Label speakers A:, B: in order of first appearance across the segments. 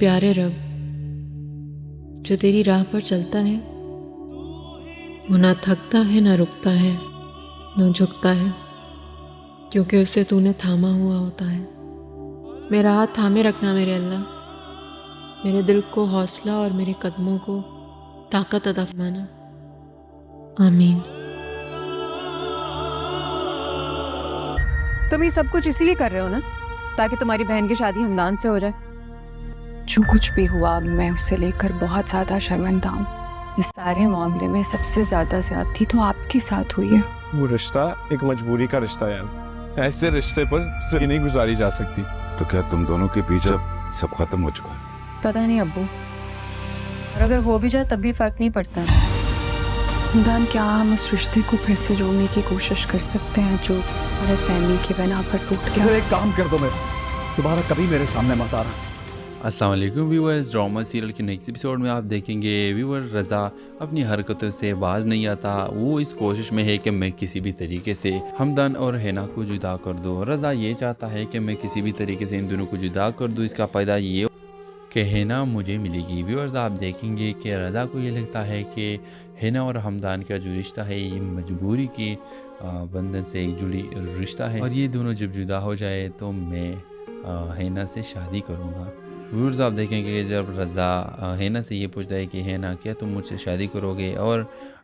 A: प्यारे रब जो तेरी राह पर चलता है, वो ना थकता है ना रुकता है ना झुकता है, क्योंकि उसे तूने थामा हुआ होता है। मेरा हाथ थामे रखना मेरे अल्लाह, मेरे दिल को हौसला और मेरे कदमों को ताकत अता फरमाना। आमीन।
B: तुम ये सब कुछ इसीलिए कर रहे हो ना, ताकि तुम्हारी बहन की शादी हमदान से हो जाए। जो कुछ भी हुआ मैं उसे लेकर बहुत ज़्यादा शर्मिंदा हूँ। इस सारे मामले में सबसे ज़्यादा ज़्यादती तो आपके साथ हुई है।
C: वो रिश्ता एक मजबूरी का रिश्ता है यार, ऐसे रिश्ते पर जिंदगी नहीं गुजारी जा सकती।
D: तो क्या तुम दोनों के बीच अब सब खत्म हो चुका है?
B: पता नहीं अब्बू, और अगर हो भी जाए तब भी फर्क नहीं पड़ता। दान, क्या हम उस रिश्ते को फिर से जोड़ने की कोशिश कर सकते हैं जो हमारे फैमिली की बिना पर टूट गया?
E: एक काम कर दो, मेरे दोबारा कभी मेरे सामने मत आना।
F: अस्सलाम वालेकुम व्यूअर्स, ड्रामा सीरियल के नेक्स्ट एपिसोड में आप देखेंगे व्यूअर रज़ा अपनी हरकतों से बाज नहीं आता। वो इस कोशिश में है कि मैं किसी भी तरीके से हमदान और हैना को जुदा कर दूँ। रज़ा ये चाहता है कि मैं किसी भी तरीके से इन दोनों को जुदा कर दूँ। इसका फ़ायदा ये कि हैना मुझे मिलेगी। व्यूअर्स आप देखेंगे कि रज़ा को ये लगता है कि हैना और हमदान का जो रिश्ता है ये मजबूरी की बंधन से एक जुड़ी रिश्ता है, और ये दोनों जब जुदा हो जाए तो मैं हैना से शादी करूँगा। व्यूअर्स आप देखेंगे कि जब रज़ा हैना से ये पूछता है कि हैना क्या तुम मुझसे शादी करोगे और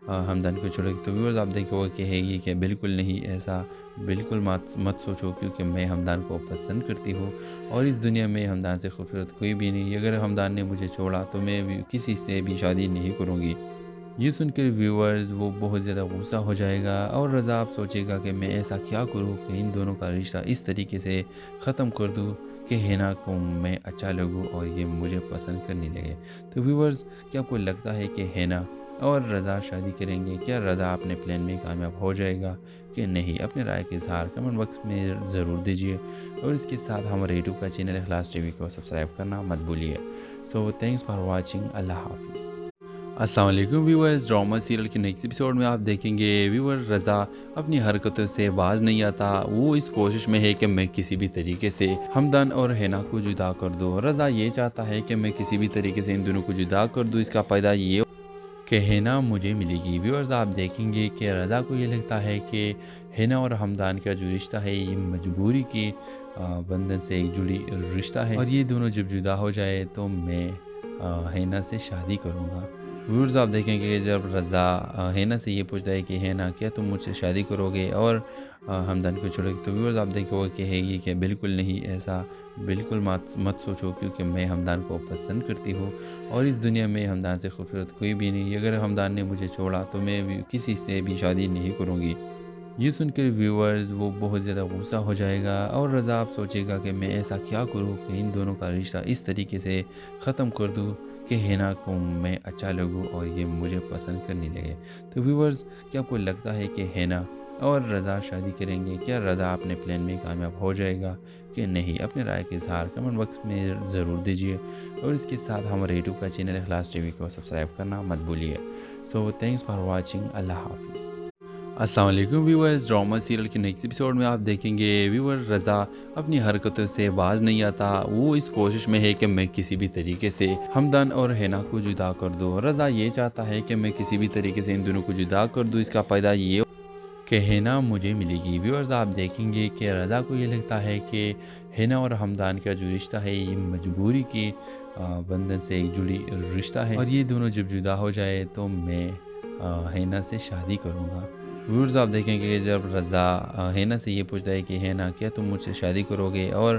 F: हमदान को छोड़ोगे, तो व्यूअर्स आप देखेंगे कि है ये कि बिल्कुल नहीं, ऐसा बिल्कुल मत सोचो, क्योंकि मैं हमदान को पसंद करती हूँ और इस दुनिया में हमदान से खूबसूरत कोई भी नहीं। अगर हमदान ने मुझे छोड़ा तो मैं भी किसी से भी शादी नहीं करूँगी। ये सुनकर व्यूअर्स वो बहुत ज़्यादा गुस्सा हो जाएगा और रज़ा आप सोचेगा कि मैं ऐसा क्या करूँ कि इन दोनों का रिश्ता इस तरीके से ख़त्म कर दूँ कि हैना को मैं अच्छा लगूँ और ये मुझे पसंद करने लगे। तो व्यूअर्स, क्या आपको लगता है कि हैना और रज़ा शादी करेंगे? क्या रज़ा अपने प्लान में कामयाब हो जाएगा कि नहीं? अपने राय के इज़हार कमेंट बॉक्स में ज़रूर दीजिए, और इसके साथ हमारे यूट्यूब का चैनल इखलास टीवी को सब्सक्राइब करना मत भूलिए। So thanks for watching. अल्लाह हाफिज़। अस्सलाम वालेकुम व्यूअर्स, ड्रामा सीरियल के नेक्स्ट एपिसोड में आप देखेंगे व्यूअर रज़ा अपनी हरकतों से बाज नहीं आता। वो इस कोशिश में है कि मैं किसी भी तरीके से हमदान और हैना को जुदा कर दूँ। रज़ा ये चाहता है कि मैं किसी भी तरीके से इन दोनों को जुदा कर दूँ। इसका फ़ायदा ये कि हैना मुझे मिलेगी। व्यूअर्स आप देखेंगे कि रज़ा को ये लगता है कि हैना और हमदान का जो रिश्ता है ये मजबूरी की बंधन से एक जुड़ी रिश्ता है, और ये दोनों जब जुदा हो जाए तो मैं हैना से शादी करूँगा। व्यूअर्स आप देखेंगे कि जब रज़ा हैना से ये पूछता है कि हैना क्या तुम मुझसे शादी करोगे और हमदान को छोड़ोगे, तो व्यूअर्स आप देखेंगे कि है ये कि बिल्कुल नहीं, ऐसा बिल्कुल मत सोचो, क्योंकि मैं हमदान को पसंद करती हूँ और इस दुनिया में हमदान से खूबसूरत कोई भी नहीं। अगर हमदान ने मुझे छोड़ा तो मैं भी किसी से भी शादी नहीं करूँगी। ये सुनकर व्यूअर्स वो बहुत ज़्यादा गुस्सा हो जाएगा और रज़ा आप सोचेगा कि मैं ऐसा क्या करूँ कि इन दोनों का रिश्ता इस तरीके से ख़त्म कर दूँ कि हैना को मैं अच्छा लगूँ और ये मुझे पसंद करने लगे। तो व्यूअर्स, क्या आपको लगता है कि हैना और रज़ा शादी करेंगे? क्या रज़ा अपने प्लान में कामयाब हो जाएगा कि नहीं? अपने राय के इज़हार कमेंट बॉक्स में ज़रूर दीजिए, और इसके साथ हमारे यूट्यूब का चैनल इखलास टीवी को सब्सक्राइब करना मत भूलिए। So thanks for watching. अल्लाह हाफिज़। अस्सलाम वालेकुम व्यूअर्स, ड्रामा सीरियल के नेक्स्ट एपिसोड में आप देखेंगे व्यूअर रज़ा अपनी हरकतों से बाज नहीं आता। वो इस कोशिश में है कि मैं किसी भी तरीके से हमदान और हैना को जुदा कर दूँ। रज़ा ये चाहता है कि मैं किसी भी तरीके से इन दोनों को जुदा कर दूँ। इसका फ़ायदा ये कि हैना मुझे मिलेगी। व्यूअर्स आप देखेंगे कि रज़ा को ये लगता है कि हैना और हमदान का जो रिश्ता है ये मजबूरी की बंधन से एक जुड़ी रिश्ता है, और ये दोनों जब जुदा हो जाए तो मैं हैना से शादी करूँगा। व्यूअर्स आप देखेंगे कि जब रज़ा हैना से ये पूछता है कि हैना क्या तुम मुझसे शादी करोगे और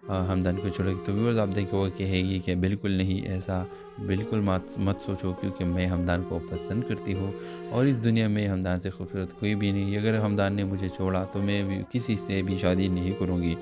F: हमदान को छोड़ोगे, तो व्यूअर्स आप देखेंगे कि है ये कि बिल्कुल नहीं, ऐसा बिल्कुल मत सोचो, क्योंकि मैं हमदान को पसंद करती हूँ और इस दुनिया में हमदान से खूबसूरत कोई भी नहीं। अगर हमदान ने मुझे छोड़ा तो मैं भी किसी से भी शादी नहीं करूँगी।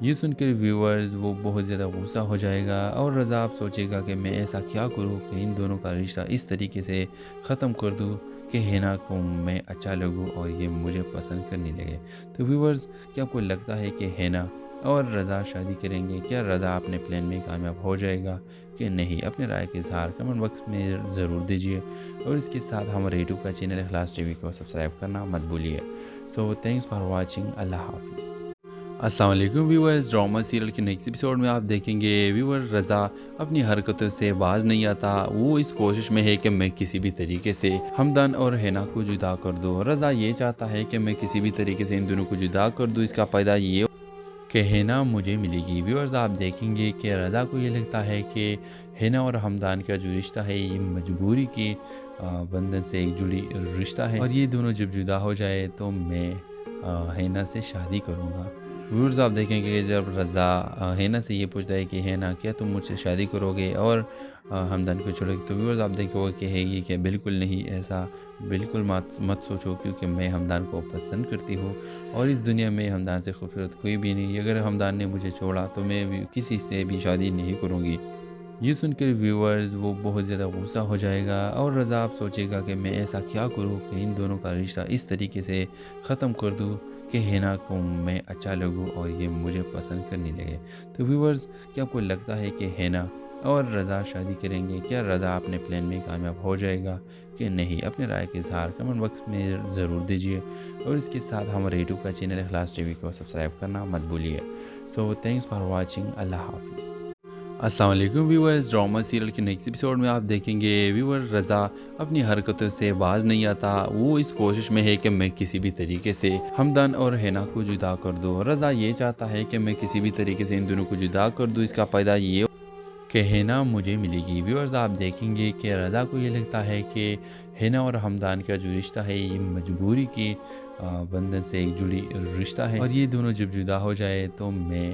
F: ये सुनकर व्यूअर्स वो बहुत ज़्यादा गुस्सा हो जाएगा और रज़ा आप सोचेगा कि मैं ऐसा क्या करूँ कि इन दोनों का रिश्ता इस तरीके से ख़त्म कर दूँ कि हैना को मैं अच्छा लगूँ और ये मुझे पसंद करने लगे। तो व्यूअर्स, क्या आपको लगता है कि हैना और रज़ा शादी करेंगे? क्या रज़ा अपने प्लान में कामयाब हो जाएगा कि नहीं? अपने राय के इज़हार कमेंट बॉक्स में ज़रूर दीजिए, और इसके साथ हमारे यूट्यूब का चैनल इखलास टीवी को सब्सक्राइब करना मत भूलिए। So thanks for watching. अल्लाह हाफिज़। अस्सलाम वालेकुम व्यूअर्स, ड्रामा सीरियल के नेक्स्ट एपिसोड में आप देखेंगे व्यूअर रज़ा अपनी हरकतों से बाज नहीं आता। वो इस कोशिश में है कि मैं किसी भी तरीके से हमदन और हिना को जुदा कर दूँ। रज़ा ये चाहता है कि मैं किसी भी तरीके से इन दोनों को जुदा कर दूँ। इसका फ़ायदा ये कि हिना मुझे मिलेगी। व्यूअर्स आप देखेंगे कि रज़ा को ये लगता है कि हिना और हमदान का जो रिश्ता है ये मजबूरी की बंधन से एक जुड़ी रिश्ता है, और ये दोनों जब जुदा हो जाए तो मैं हिना से शादी करूँगा। व्यूअर्स आप देखेंगे कि जब रज़ा हिना से ये पूछता है कि हिना क्या तुम मुझसे शादी करोगे और हमदन को छोड़ोगे, तो व्यूअर्स आप देखेंगे कि है ये कि बिल्कुल नहीं, ऐसा बिल्कुल मत सोचो, क्योंकि मैं हमदान को पसंद करती हूँ और इस दुनिया में हमदान से खूबसूरत कोई भी नहीं। अगर हमदान ने मुझे छोड़ा तो मैं भी किसी से भी शादी नहीं करूँगी। ये सुनकर व्यूअर्स वो बहुत ज़्यादा गुस्सा हो जाएगा और रज़ा आप सोचेगा कि मैं ऐसा क्या करूँ कि इन दोनों का रिश्ता इस तरीके से ख़त्म कर दूँ कि हिना को मैं अच्छा लगूँ और ये मुझे पसंद करने लगे। तो व्यूअर्स क्या आपको लगता है कि हिना और रज़ा शादी करेंगे? क्या रज़ा अपने प्लान में कामयाब हो जाएगा कि नहीं? अपने राय के इज़हार कमेंट बॉक्स में ज़रूर दीजिए और इसके साथ हमारे यूट्यूब का चैनल इखलास टीवी को सब्सक्राइब करना मत भूलिए। So thanks for watching. अल्लाह हाफिज़। अस्सलाम वालेकुम व्यूअर्स, ड्रामा सीरियल के नेक्स्ट एपिसोड में आप देखेंगे व्यूअर रज़ा अपनी हरकतों से बाज नहीं आता। वो इस कोशिश में है कि मैं किसी भी तरीके से हमदन और हिना को जुदा कर दूँ। रज़ा ये चाहता है कि मैं किसी भी तरीके से इन दोनों को जुदा कर दूँ। इसका फ़ायदा ये कि हिना मुझे मिलेगी। व्यूअर्स आप देखेंगे कि रज़ा को ये लगता है कि हिना और हमदान का जो रिश्ता है ये मजबूरी की बंधन से एक जुड़ी रिश्ता है, और ये दोनों जब जुदा हो जाए तो मैं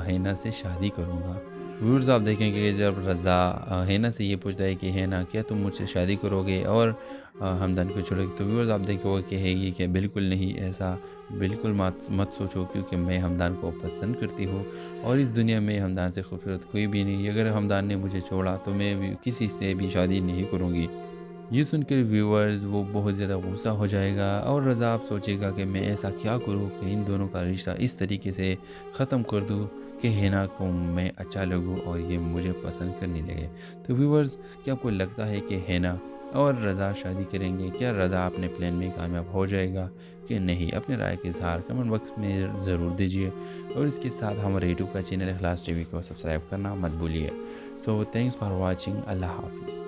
F: हिना से शादी करूँगा। व्यूअर्स आप देखेंगे कि जब रज़ा हिना से ये पूछता है कि हिना क्या तुम मुझसे शादी करोगे और हमदन को छोड़ोगे, तो व्यूअर्स आप देखेंगे कि है ये कि बिल्कुल नहीं, ऐसा बिल्कुल मत सोचो, क्योंकि मैं हमदान को पसंद करती हूँ और इस दुनिया में हमदान से खूबसूरत कोई भी नहीं। अगर हमदान ने मुझे छोड़ा तो मैं भी किसी से भी शादी नहीं करूँगी। ये सुनकर व्यूअर्स वो बहुत ज़्यादा गुस्सा हो जाएगा और रज़ा आप सोचेगा कि मैं ऐसा क्या करूँ कि इन दोनों का रिश्ता इस तरीके से ख़त्म कर दूँ कि हिना को मैं अच्छा लगूँ और ये मुझे पसंद करने लगे। तो व्यूअर्स क्या आपको लगता है कि हिना और रज़ा शादी करेंगे? क्या रज़ा अपने प्लान में कामयाब हो जाएगा कि नहीं? अपने राय के इज़हार कमेंट बॉक्स में ज़रूर दीजिए और इसके साथ हमारे यूट्यूब का चैनल इखलास टीवी को सब्सक्राइब करना मत भूलिए। So thanks for watching. अल्लाह हाफिज़।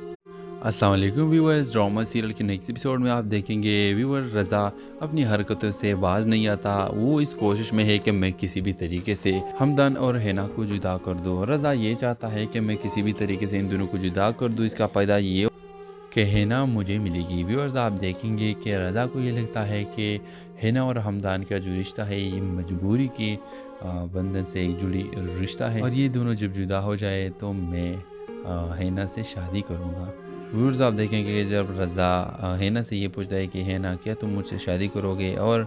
F: अस्सलाम वालेकुम व्यूअर्स, ड्रामा सीरियल के नेक्स्ट एपिसोड में आप देखेंगे व्यूअर रज़ा अपनी हरकतों से बाज नहीं आता। वो इस कोशिश में है कि मैं किसी भी तरीके से हमदन और हिना को जुदा कर दूँ। रज़ा ये चाहता है कि मैं किसी भी तरीके से इन दोनों को जुदा कर दूँ। इसका फ़ायदा ये कि हिना मुझे मिलेगी। व्यूअर्स आप देखेंगे कि रज़ा को ये लगता है कि हिना और हमदान का जो रिश्ता है ये मजबूरी की बंधन से एक जुड़ी रिश्ता है, और ये दोनों जब जुदा हो जाए तो मैं हिना से शादी करूँगा। व्यूअर्स आप देखेंगे कि जब रज़ा हिना से ये पूछता है कि हिना क्या तुम मुझसे शादी करोगे और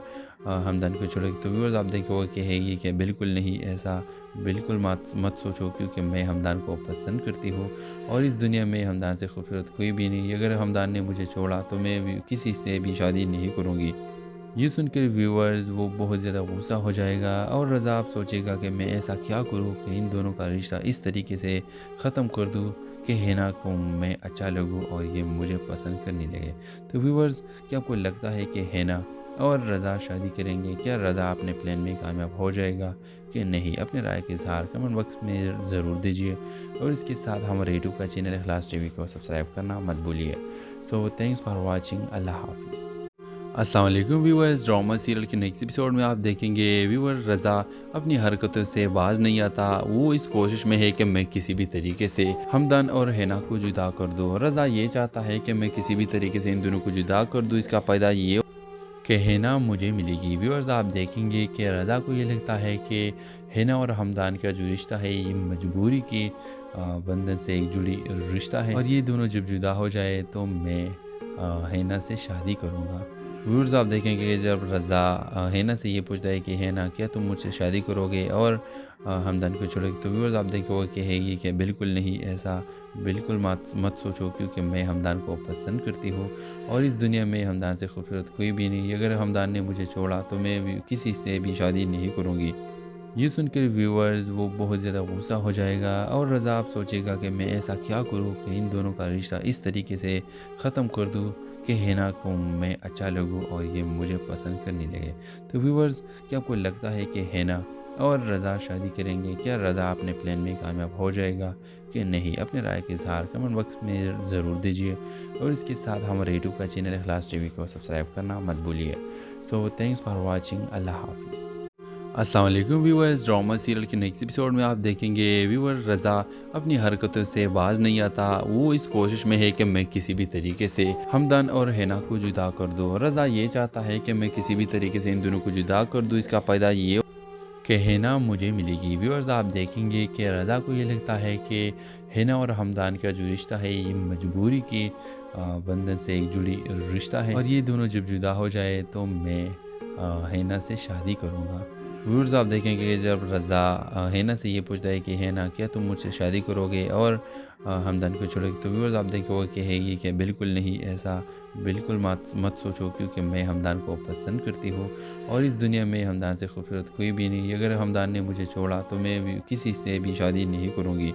F: हमदन को छोड़ोगे, तो व्यूअर्स आप देखेंगे कि है ये कि बिल्कुल नहीं, ऐसा बिल्कुल मत सोचो, क्योंकि मैं हमदान को पसंद करती हूँ और इस दुनिया में हमदान से खूबसूरत कोई भी नहीं। अगर हमदान ने मुझे छोड़ा तो मैं भी किसी से भी शादी नहीं करूँगी। ये सुनकर व्यूअर्स वो बहुत ज़्यादा गुस्सा हो जाएगा और रज़ा आप सोचेगा कि मैं ऐसा क्या करूँ कि इन दोनों का रिश्ता इस तरीके से ख़त्म कर दूँ कि हिना को मैं अच्छा लगूँ और ये मुझे पसंद करने लगे। तो व्यूअर्स क्या आपको लगता है कि हिना और रज़ा शादी करेंगे? क्या रज़ा अपने प्लान में कामयाब हो जाएगा कि नहीं? अपने राय के इज़हार कमेंट बॉक्स में ज़रूर दीजिए और इसके साथ हमारे यूट्यूब का चैनल इखलास टीवी को सब्सक्राइब करना मत भूलिए। So thanks for watching. अल्लाह हाफिज़। अस्सलाम वालेकुम व्यूअर्स, ड्रामा सीरियल के नेक्स्ट एपिसोड में आप देखेंगे व्यूअर रज़ा अपनी हरकतों से बाज नहीं आता। वो इस कोशिश में है कि मैं किसी भी तरीके से हमदन और हिना को जुदा कर दूँ। रज़ा ये चाहता है कि मैं किसी भी तरीके से इन दोनों को जुदा कर दूँ। इसका फ़ायदा ये कि हिना मुझे मिलेगी। व्यूअर्स आप देखेंगे कि रज़ा को ये लगता है कि हिना और हमदान का जो रिश्ता है ये मजबूरी की बंधन से एक जुड़ी रिश्ता है, और ये दोनों जब जुदा हो जाए तो मैं हिना से शादी करूँगा। व्यूअर्स आप देखेंगे कि जब रज़ा हिना से ये पूछता है कि हिना क्या तुम मुझसे शादी करोगे और हमदन को छोड़ोगे, तो व्यूअर्स आप देखेंगे कि है ये कि बिल्कुल नहीं, ऐसा बिल्कुल मत सोचो, क्योंकि मैं हमदान को पसंद करती हूँ और इस दुनिया में हमदान से खूबसूरत कोई भी नहीं। अगर हमदान ने मुझे छोड़ा तो मैं भी किसी से भी शादी नहीं करूँगी। ये सुनकर व्यूअर्स वो बहुत ज़्यादा गुस्सा हो जाएगा और रज़ा आप सोचेगा कि मैं ऐसा क्या करूँ कि इन दोनों का रिश्ता इस तरीके से ख़त्म कर दूँ کہ ہینا کو میں اچھا لگوں اور یہ مجھے پسند کرنے لگے۔ تو ویورز، کیا آپ کو لگتا ہے کہ ہینا اور رضا شادی کریں گے؟ کیا رضا اپنے پلان میں کامیاب ہو جائے گا کہ نہیں؟ اپنے رائے کا اظہار کمنٹ باکس میں ضرور دیجیے، اور اس کے ساتھ ہمارے یوٹیوب کا چینل اخلاص ٹی وی کو سبسکرائب کرنا مت بھولیے۔ سو تھینکس فار واچنگ، اللہ حافظ۔ السلام علیکم ویورز، ڈرامہ سیریل کے نیکسٹ ایپیسوڈ میں آپ دیکھیں گے ویور رضا اپنی حرکتوں سے باز نہیں آتا۔ وہ اس کوشش میں ہے کہ میں کسی بھی طریقے سے ہمدان اور ہینا کو جدا کر دوں۔ رضا یہ چاہتا ہے کہ میں کسی بھی طریقے سے ان دونوں کو جدا کر دوں، اس کا فائدہ یہ کہ ہینا مجھے ملے گی۔ ویورز، آپ دیکھیں گے کہ رضا کو یہ لگتا ہے کہ ہینا اور ہمدان کا جو رشتہ ہے یہ مجبوری کی بندھن سے ایک جڑی رشتہ ہے، اور یہ دونوں جب جدا ہو جائے تو میں ہینا سے شادی کروں گا۔ ویورز، آپ دیکھیں گے جب رضا ہینا سے یہ پوچھتا ہے کہ ہینا کیا تم مجھ سے شادی کرو گے اور ہمدان کو چھوڑو گے، تو ویورز آپ دیکھو گے کہ ہے یہ کہ بالکل نہیں، ایسا بالکل مت سوچو، کیونکہ میں ہمدان کو پسند کرتی ہوں اور اس دنیا میں ہمدان سے خوبصورت کوئی بھی نہیں۔ اگر ہمدان نے مجھے چھوڑا تو میں بھی کسی سے بھی شادی نہیں کروں گی۔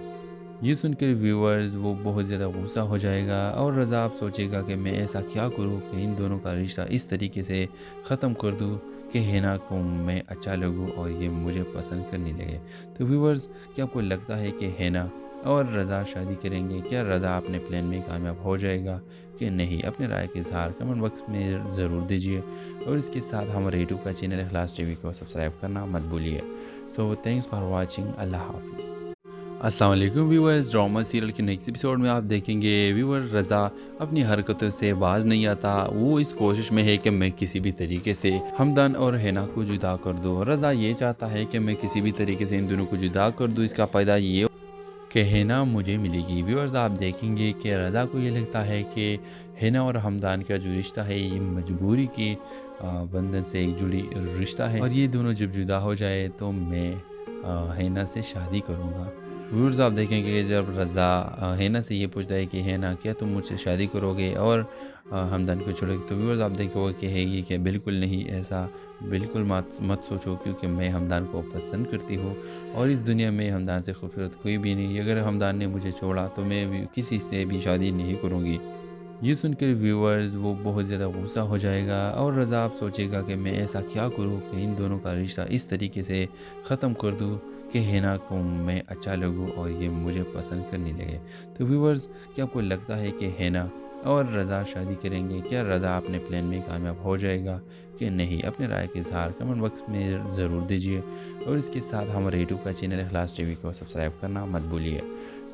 F: یہ سن کر ویورز وہ بہت زیادہ غصہ ہو جائے گا، اور رضا آپ سوچے گا کہ میں ایسا کیا کروں کہ ان دونوں کا رشتہ اس طریقے سے ختم کر دوں کہ ہینا کو میں اچھا لگوں اور یہ مجھے پسند کرنے لگے۔ تو ویورز، کیا آپ کو لگتا ہے کہ ہینا اور رضا شادی کریں گے؟ کیا رضا اپنے پلان میں کامیاب ہو جائے گا کہ نہیں؟ اپنے رائے کا اظہار کمنٹ باکس میں ضرور دیجیے، اور اس کے ساتھ ہمارے یوٹیوب کا چینل اخلاص ٹی وی کو سبسکرائب کرنا مت بھولیے۔ سو تھینکس فار واچنگ، اللہ حافظ۔ السلام علیکم ویورز، ڈرامہ سیریل کے نیکسٹ ایپیسوڈ میں آپ دیکھیں گے ویور رضا اپنی حرکتوں سے باز نہیں آتا۔ وہ اس کوشش میں ہے کہ میں کسی بھی طریقے سے ہمدان اور ہینا کو جدا کر دوں۔ رضا یہ چاہتا ہے کہ میں کسی بھی طریقے سے ان دونوں کو جدا کر دوں، اس کا فائدہ یہ کہ ہینا مجھے ملے گی۔ ویورز، آپ دیکھیں گے کہ رضا کو یہ لگتا ہے کہ ہینا اور ہمدان کا جو رشتہ ہے یہ مجبوری کی بندھن سے ایک جڑی رشتہ ہے، اور یہ دونوں جب جدا ہو جائے تو میں ہینا سے شادی کروں گا۔ ویورز، آپ دیکھیں گے جب رضا ہینا سے یہ پوچھتا ہے کہ ہینا کیا تم مجھ سے شادی کرو گے اور ہمدان کو چھوڑو گے، تو ویورز آپ دیکھو گے کہ ہے یہ کہ بالکل نہیں، ایسا بالکل مت سوچو، کیونکہ میں ہمدان کو پسند کرتی ہوں اور اس دنیا میں ہمدان سے خوبصورت کوئی بھی نہیں۔ اگر ہمدان نے مجھے چھوڑا تو میں بھی کسی سے بھی شادی نہیں کروں گی۔ یہ سن کر ویورز وہ بہت زیادہ غصہ ہو جائے گا، اور رضا آپ سوچے گا کہ میں ایسا کیا کروں کہ ان دونوں کا رشتہ اس طریقے سے ختم کر دوں کہ ہینا کو میں اچھا لگوں اور یہ مجھے پسند کرنے لگے۔ تو ویورز، کیا آپ کو لگتا ہے کہ ہینا اور رضا شادی کریں گے؟ کیا رضا اپنے پلان میں کامیاب ہو جائے گا کہ نہیں؟ اپنے رائے کا اظہار کمنٹ باکس میں ضرور دیجیے، اور اس کے ساتھ ہمارے یوٹیوب کا چینل اخلاص ٹی وی کو سبسکرائب کرنا مت بھولیے۔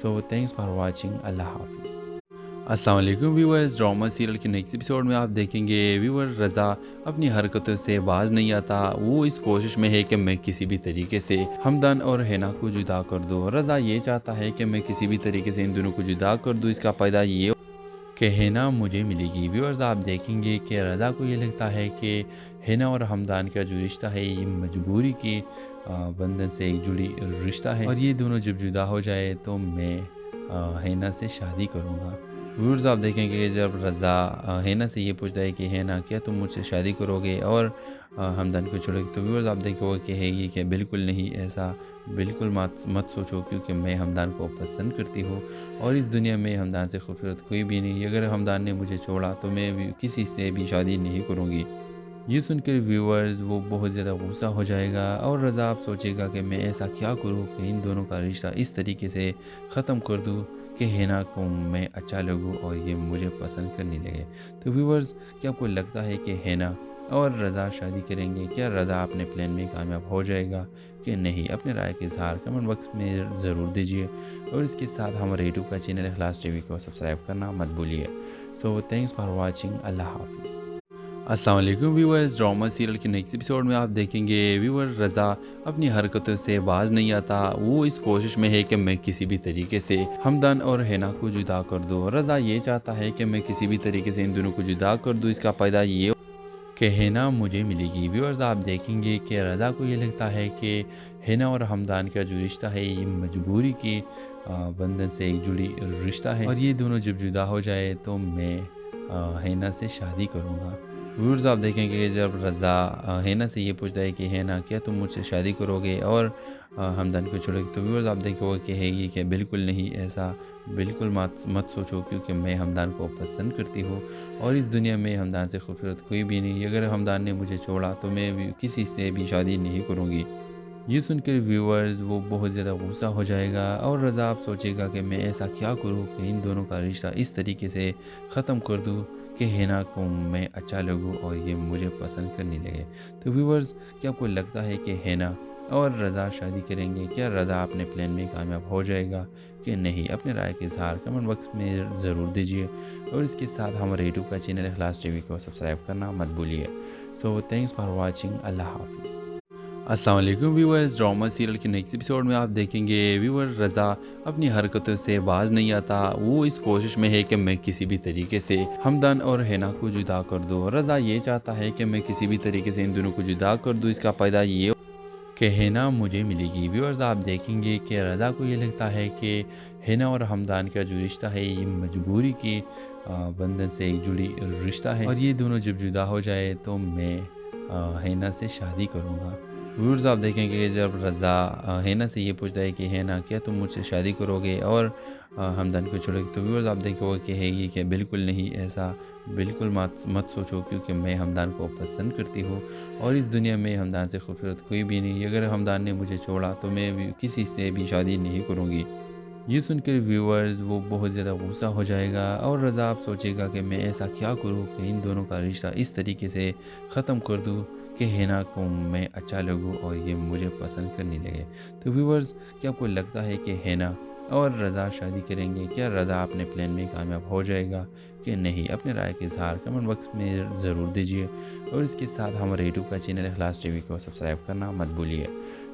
F: سو تھینکس فار واچنگ، اللہ حافظ۔ السلام علیکم ویورز، ڈرامہ سیریل کے نیکسٹ ایپیسوڈ میں آپ دیکھیں گے ویور رضا اپنی حرکتوں سے باز نہیں آتا۔ وہ اس کوشش میں ہے کہ میں کسی بھی طریقے سے ہمدان اور ہینا کو جدا کر دوں۔ رضا یہ چاہتا ہے کہ میں کسی بھی طریقے سے ان دونوں کو جدا کر دوں، اس کا فائدہ یہ کہ ہینا مجھے ملے گی۔ ویورز، آپ دیکھیں گے کہ رضا کو یہ لگتا ہے کہ ہینا اور ہمدان کا جو رشتہ ہے یہ مجبوری کی بندھن سے ایک جڑی رشتہ ہے، اور یہ دونوں جب جدا ہو جائے تو میں ہینا سے شادی کروں گا۔ ویورز، آپ دیکھیں گے جب رضا ہینا سے یہ پوچھتا ہے کہ ہینا کیا تم مجھ سے شادی کرو گے اور ہمدان کو چھوڑو گے، تو ویورز آپ دیکھو گے کہ ہے یہ کہ بالکل نہیں، ایسا بالکل مت سوچو، کیونکہ میں ہمدان کو پسند کرتی ہوں اور اس دنیا میں ہمدان سے خوبصورت کوئی بھی نہیں۔ اگر ہمدان نے مجھے چھوڑا تو میں بھی کسی سے بھی شادی نہیں کروں گی۔ یہ سن کر ویورز وہ بہت زیادہ غصہ ہو جائے گا، اور رضا آپ سوچے گا کہ میں ایسا کیا کروں کہ ان دونوں کا رشتہ اس طریقے سے ختم کر دوں کہ ہینا کو میں اچھا لگوں اور یہ مجھے پسند کرنے لگے۔ تو ویورز، کیا آپ کو لگتا ہے کہ ہینا اور رضا شادی کریں گے؟ کیا رضا اپنے پلان میں کامیاب ہو جائے گا کہ نہیں؟ اپنے رائے کا اظہار کمنٹ باکس میں ضرور دیجیے، اور اس کے ساتھ ہمارے یوٹیوب کا چینل اخلاص ٹی وی کو سبسکرائب کرنا مت بھولیے۔ سو تھینکس فار واچنگ، اللہ حافظ۔ السلام علیکم ویورز، ڈرامہ سیریل کے نیکسٹ ایپیسوڈ میں آپ دیکھیں گے ویور رضا اپنی حرکتوں سے باز نہیں آتا۔ وہ اس کوشش میں ہے کہ میں کسی بھی طریقے سے ہمدان اور ہینا کو جدا کر دوں۔ رضا یہ چاہتا ہے کہ میں کسی بھی طریقے سے ان دونوں کو جدا کر دوں، اس کا فائدہ یہ کہ ہینا مجھے ملے گی۔ ویورز، آپ دیکھیں گے کہ رضا کو یہ لگتا ہے کہ ہینا اور ہمدان کا جو رشتہ ہے یہ مجبوری کی بندھن سے ایک جڑی رشتہ ہے، اور یہ دونوں جب جدا ہو جائے تو میں ہینا سے شادی کروں گا۔ व्यूअर्स आप देखेंगे कि जब रज़ा हैना से ये पूछता है कि हैना क्या तुम मुझसे शादी करोगे और हमदान को छोड़ोगे, तो व्यूअर्स आप देखेंगे कि है ये कि बिल्कुल नहीं, ऐसा बिल्कुल मत मत सोचो, क्योंकि मैं हमदान को पसंद करती हूँ और इस दुनिया में हमदान से खूबसूरत कोई भी नहीं। अगर हमदान ने मुझे छोड़ा तो मैं भी किसी से भी शादी नहीं करूँगी। ये सुनकर व्यूअर्स वो बहुत ज़्यादा गुस्सा हो जाएगा और रज़ा आप सोचेगा कि मैं ऐसा क्या करूँ कि इन दोनों का रिश्ता इस तरीके से ख़त्म कर दूँ कि हैना को मैं अच्छा लगूँ और ये मुझे पसंद करने लगे। तो व्यूअर्स, क्या आपको लगता है कि हैना और रज़ा शादी करेंगे? क्या रज़ा अपने प्लान में कामयाब हो जाएगा कि नहीं? अपने राय के इज़हार कमेंट बॉक्स में ज़रूर दीजिए और इसके साथ हमारे यूट्यूब का चैनल इखलास टीवी को सब्सक्राइब करना मत भूलिए। So thanks for watching. अल्लाह हाफिज़। अस्सलाम वालेकुम व्यूअर्स, ड्रामा सीरियल के नेक्स्ट एपिसोड में आप देखेंगे व्यूअर रज़ा अपनी हरकतों से बाज नहीं आता। वो इस कोशिश में है कि मैं किसी भी तरीके से हमदान और हैना को जुदा कर दूँ। रज़ा ये चाहता है कि मैं किसी भी तरीके से इन दोनों को जुदा कर दूँ। इसका फ़ायदा ये कि हैना मुझे मिलेगी। व्यूअर्स आप देखेंगे कि रज़ा को ये लगता है कि हैना और हमदान का जो रिश्ता है ये मजबूरी की बंधन से एक जुड़ी रिश्ता है और ये दोनों जब जुदा हो जाए तो मैं हैना से शादी करूँगा। व्यूअर्स आप देखेंगे कि जब रज़ा हैना से ये पूछता है कि हैना क्या तुम मुझसे शादी करोगे और हमदान को छोड़ोगे, तो व्यूअर्स आप देखेंगे कि है ये कि बिल्कुल नहीं, ऐसा बिल्कुल मत सोचो, क्योंकि मैं हमदान को पसंद करती हूँ और इस दुनिया में हमदान से खूबसूरत कोई भी नहीं। अगर हमदान ने मुझे छोड़ा तो मैं भी किसी से भी शादी नहीं करूँगी। ये सुनकर व्यूअर्स वो बहुत ज़्यादा गुस्सा हो जाएगा और रज़ा आप सोचेगा कि मैं ऐसा क्या करूँ कि इन दोनों का रिश्ता इस तरीके से ख़त्म कर दूँ कि हैना को मैं अच्छा लगूँ और ये मुझे पसंद करने लगे। तो व्यूअर्स, क्या आपको लगता है कि हैना और रज़ा शादी करेंगे? क्या रज़ा अपने प्लान में कामयाब हो जाएगा कि नहीं? अपने राय के इज़हार कमेंट बॉक्स में ज़रूर दीजिए और इसके साथ हमारे यूट्यूब का चैनल इखलास टीवी को सब्सक्राइब करना मत भूलिए।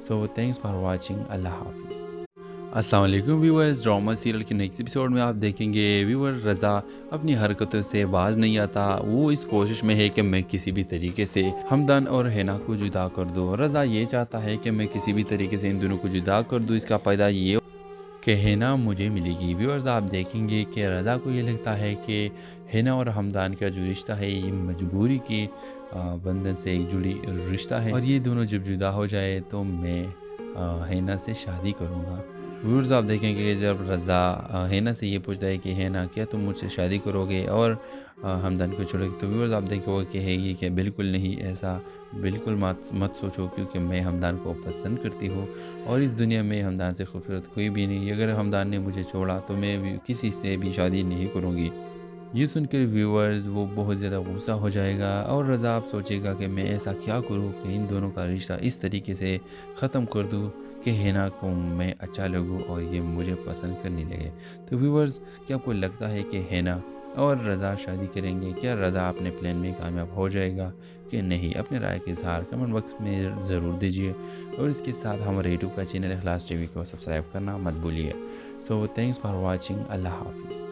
F: So thanks for watching. अल्लाह हाफिज़। अस्सलाम वालेकुम व्यूअर्स, ड्रामा सीरियल के नेक्स्ट एपिसोड में आप देखेंगे व्यूअर रज़ा अपनी हरकतों से बाज नहीं आता। वो इस कोशिश में है कि मैं किसी भी तरीके से हमदान और हैना को जुदा कर दूँ। रज़ा ये चाहता है कि मैं किसी भी तरीके से इन दोनों को जुदा कर दूँ। इसका फ़ायदा ये कि हैना मुझे मिलेगी। व्यूअर्स आप देखेंगे कि रज़ा को ये लगता है कि हैना और हमदान का जो रिश्ता है ये मजबूरी की बंधन से एक जुड़ी रिश्ता है और ये दोनों जब जुदा हो जाए तो मैं हैना से शादी करूँगा। व्यूअर्स आप देखेंगे कि जब रज़ा हैना से ये पूछता है कि हैना क्या तुम मुझसे शादी करोगे और हमदान को छोड़ोगे, तो व्यूअर्स आप देखेंगे कि है ये कि बिल्कुल नहीं, ऐसा बिल्कुल मत सोचो, क्योंकि मैं हमदान को पसंद करती हूँ और इस दुनिया में हमदान से खूबसूरत कोई भी नहीं। अगर हमदान ने मुझे छोड़ा तो मैं भी किसी से भी शादी नहीं करूँगी। ये सुनकर व्यूअर्स वो बहुत ज़्यादा गुस्सा हो जाएगा और रज़ा आप सोचेगा कि मैं ऐसा क्या करूँ कि इन दोनों का रिश्ता इस तरीके से ख़त्म कर दूँ कि हैना को मैं अच्छा लगूँ और ये मुझे पसंद करने लगे। तो व्यूअर्स, क्या आपको लगता है कि हैना और रज़ा शादी करेंगे? क्या रज़ा अपने प्लान में कामयाब हो जाएगा कि नहीं? अपने राय के इज़हार कमेंट बॉक्स में ज़रूर दीजिए और इसके साथ हमारे यूट्यूब का चैनल इखलास टीवी को सब्सक्राइब करना मत भूलिए। So thanks for watching. अल्लाह हाफिज़।